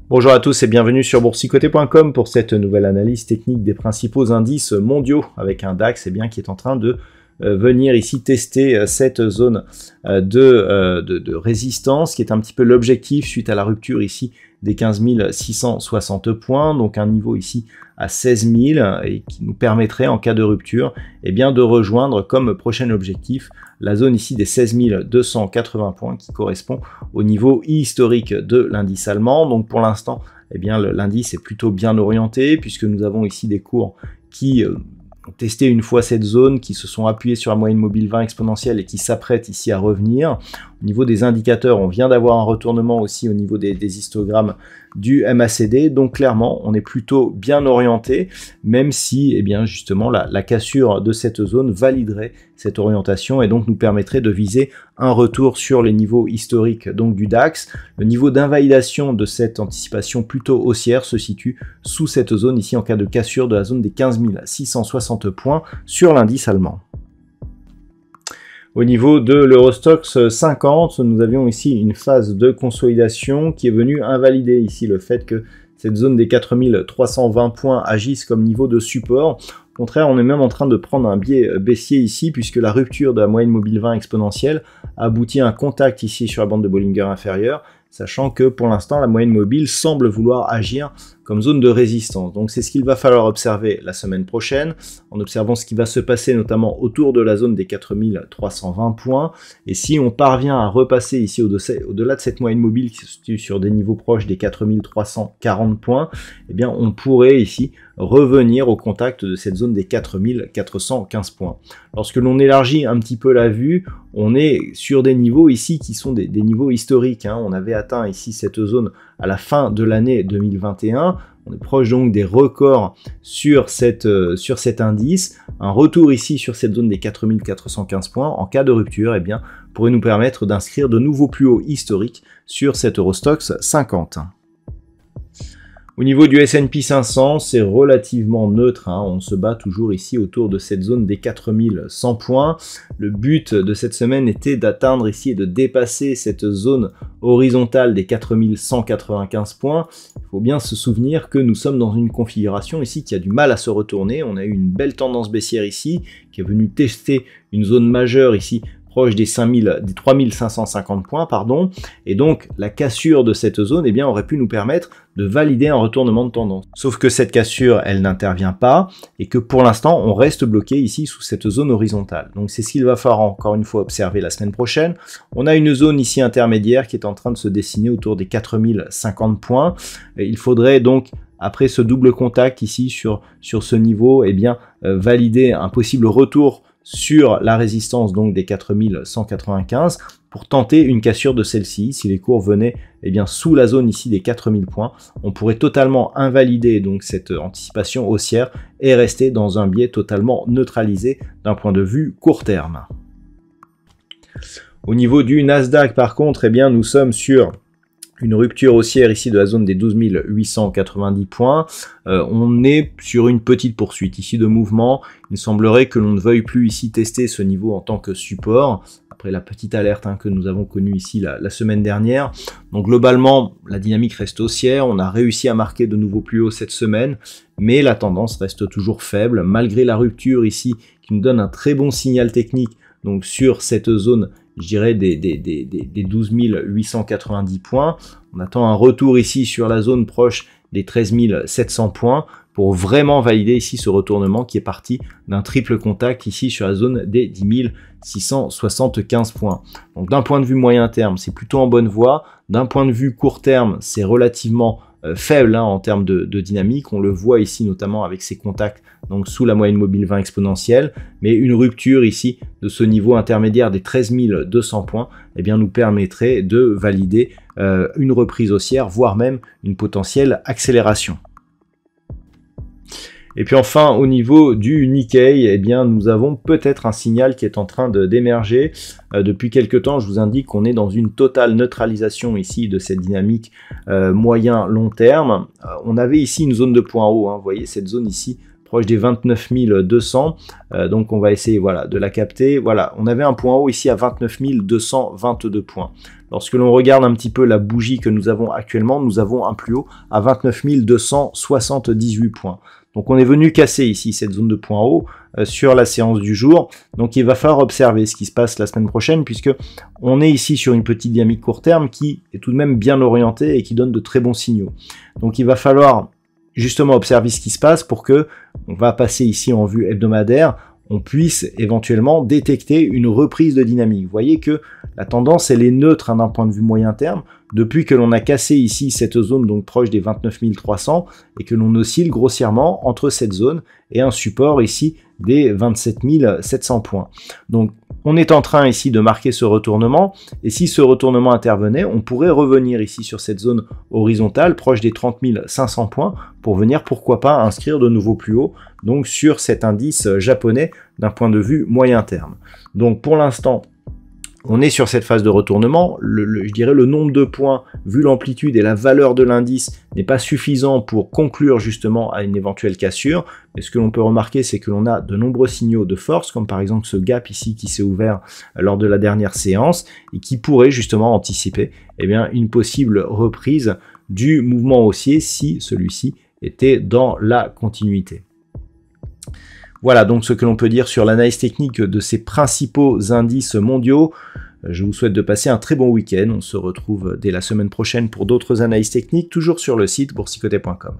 Bonjour à tous et bienvenue sur boursicoté.com pour cette nouvelle analyse technique des principaux indices mondiaux avec un DAX qui est en train de venir ici tester cette zone de résistance qui est un petit peu l'objectif suite à la rupture ici des 15 660 points, donc un niveau ici à 16 000 et qui nous permettrait en cas de rupture de rejoindre comme prochain objectif la zone ici des 16 280 points qui correspond au niveau historique de l'indice allemand. Donc pour l'instant l'indice est plutôt bien orienté puisque nous avons ici des cours qui ont testé une fois cette zone, qui se sont appuyés sur la moyenne mobile 20 exponentielle et qui s'apprêtent ici à revenir. Au niveau des indicateurs, on vient d'avoir un retournement aussi au niveau des histogrammes du MACD, donc clairement on est plutôt bien orienté, même si justement la cassure de cette zone validerait cette orientation et donc nous permettrait de viser un retour sur les niveaux historiques donc du DAX. Le niveau d'invalidation de cette anticipation plutôt haussière se situe sous cette zone ici en cas de cassure de la zone des 15 660 points sur l'indice allemand. Au niveau de l'Eurostoxx 50, nous avions ici une phase de consolidation qui est venue invalider ici le fait que cette zone des 4320 points agisse comme niveau de support. Au contraire, on est même en train de prendre un biais baissier ici puisque la rupture de la moyenne mobile 20 exponentielle aboutit à un contact ici sur la bande de Bollinger inférieure, sachant que pour l'instant la moyenne mobile semble vouloir agir comme zone de résistance. Donc c'est ce qu'il va falloir observer la semaine prochaine, en observant ce qui va se passer notamment autour de la zone des 4320 points. Et si on parvient à repasser ici au-delà de cette moyenne mobile qui se situe sur des niveaux proches des 4340 points, on pourrait ici revenir au contact de cette zone des 4415 points. Lorsque l'on élargit un petit peu la vue, on est sur des niveaux ici qui sont des niveaux historiques. On avait atteint ici cette zone à la fin de l'année 2021. On est proche donc des records sur cet indice. Un retour ici sur cette zone des 4415 points en cas de rupture pourrait nous permettre d'inscrire de nouveaux plus hauts historiques sur cet Eurostoxx 50. Au niveau du S&P 500, c'est relativement neutre, on se bat toujours ici autour de cette zone des 4100 points. Le but de cette semaine était d'atteindre ici et de dépasser cette zone horizontale des 4195 points. Il faut bien se souvenir que nous sommes dans une configuration ici qui a du mal à se retourner. On a eu une belle tendance baissière ici qui est venue tester une zone majeure ici proche des 3550 points, et donc la cassure de cette zone aurait pu nous permettre de valider un retournement de tendance. Sauf que cette cassure, elle n'intervient pas, et que pour l'instant, on reste bloqué ici sous cette zone horizontale. Donc c'est ce qu'il va falloir encore une fois observer la semaine prochaine. On a une zone ici intermédiaire qui est en train de se dessiner autour des 4050 points. Et il faudrait donc après ce double contact ici sur ce niveau, valider un possible retour sur la résistance donc des 4195 pour tenter une cassure de celle-ci. Si les cours venaient sous la zone ici des 4000 points, on pourrait totalement invalider donc cette anticipation haussière et rester dans un biais totalement neutralisé d'un point de vue court terme. Au niveau du Nasdaq par contre, nous sommes sur une rupture haussière ici de la zone des 12 890 points. On est sur une petite poursuite ici de mouvement. Il semblerait que l'on ne veuille plus ici tester ce niveau en tant que support, après la petite alerte que nous avons connue ici la semaine dernière. Donc globalement, la dynamique reste haussière. On a réussi à marquer de nouveaux plus hauts cette semaine, mais la tendance reste toujours faible, malgré la rupture ici qui nous donne un très bon signal technique donc sur cette zone, je dirais des 12 890 points. On attend un retour ici sur la zone proche des 13 700 points pour vraiment valider ici ce retournement qui est parti d'un triple contact ici sur la zone des 10 675 points. Donc d'un point de vue moyen terme, c'est plutôt en bonne voie. D'un point de vue court terme, c'est relativement faible en termes de dynamique. On le voit ici notamment avec ces contacts donc sous la moyenne mobile 20 exponentielle, mais une rupture ici de ce niveau intermédiaire des 13 200 points nous permettrait de valider une reprise haussière, voire même une potentielle accélération. Et puis enfin, au niveau du Nikkei, eh bien, nous avons peut-être un signal qui est en train d'émerger. Depuis quelques temps, je vous indique qu'on est dans une totale neutralisation ici de cette dynamique moyen-long terme. On avait ici une zone de point haut, hein, vous voyez cette zone ici, proche des 29 200, donc on va essayer voilà, de la capter. Voilà, on avait un point haut ici à 29 222 points. Lorsque l'on regarde un petit peu la bougie que nous avons actuellement, nous avons un plus haut à 29 278 points. Donc on est venu casser ici cette zone de point haut sur la séance du jour. Donc il va falloir observer ce qui se passe la semaine prochaine, puisque on est ici sur une petite dynamique court terme qui est tout de même bien orientée et qui donne de très bons signaux. Donc il va falloir justement observer ce qui se passe pour que, on va passer ici en vue hebdomadaire, on puisse éventuellement détecter une reprise de dynamique. Vous voyez que la tendance, elle est neutre d'un point de vue moyen terme, depuis que l'on a cassé ici cette zone donc proche des 29 300 et que l'on oscille grossièrement entre cette zone et un support ici des 27 700 points. Donc on est en train ici de marquer ce retournement, et si ce retournement intervenait, on pourrait revenir ici sur cette zone horizontale proche des 30 500 points pour venir pourquoi pas inscrire de nouveau plus haut donc sur cet indice japonais d'un point de vue moyen terme. Donc pour l'instant, on est sur cette phase de retournement. Je dirais le nombre de points, vu l'amplitude et la valeur de l'indice, n'est pas suffisant pour conclure justement à une éventuelle cassure. Mais ce que l'on peut remarquer, c'est que l'on a de nombreux signaux de force, comme par exemple ce gap ici qui s'est ouvert lors de la dernière séance et qui pourrait justement anticiper une possible reprise du mouvement haussier si celui-ci était dans la continuité. Voilà donc ce que l'on peut dire sur l'analyse technique de ces principaux indices mondiaux. Je vous souhaite de passer un très bon week-end. On se retrouve dès la semaine prochaine pour d'autres analyses techniques, toujours sur le site boursicoté.com.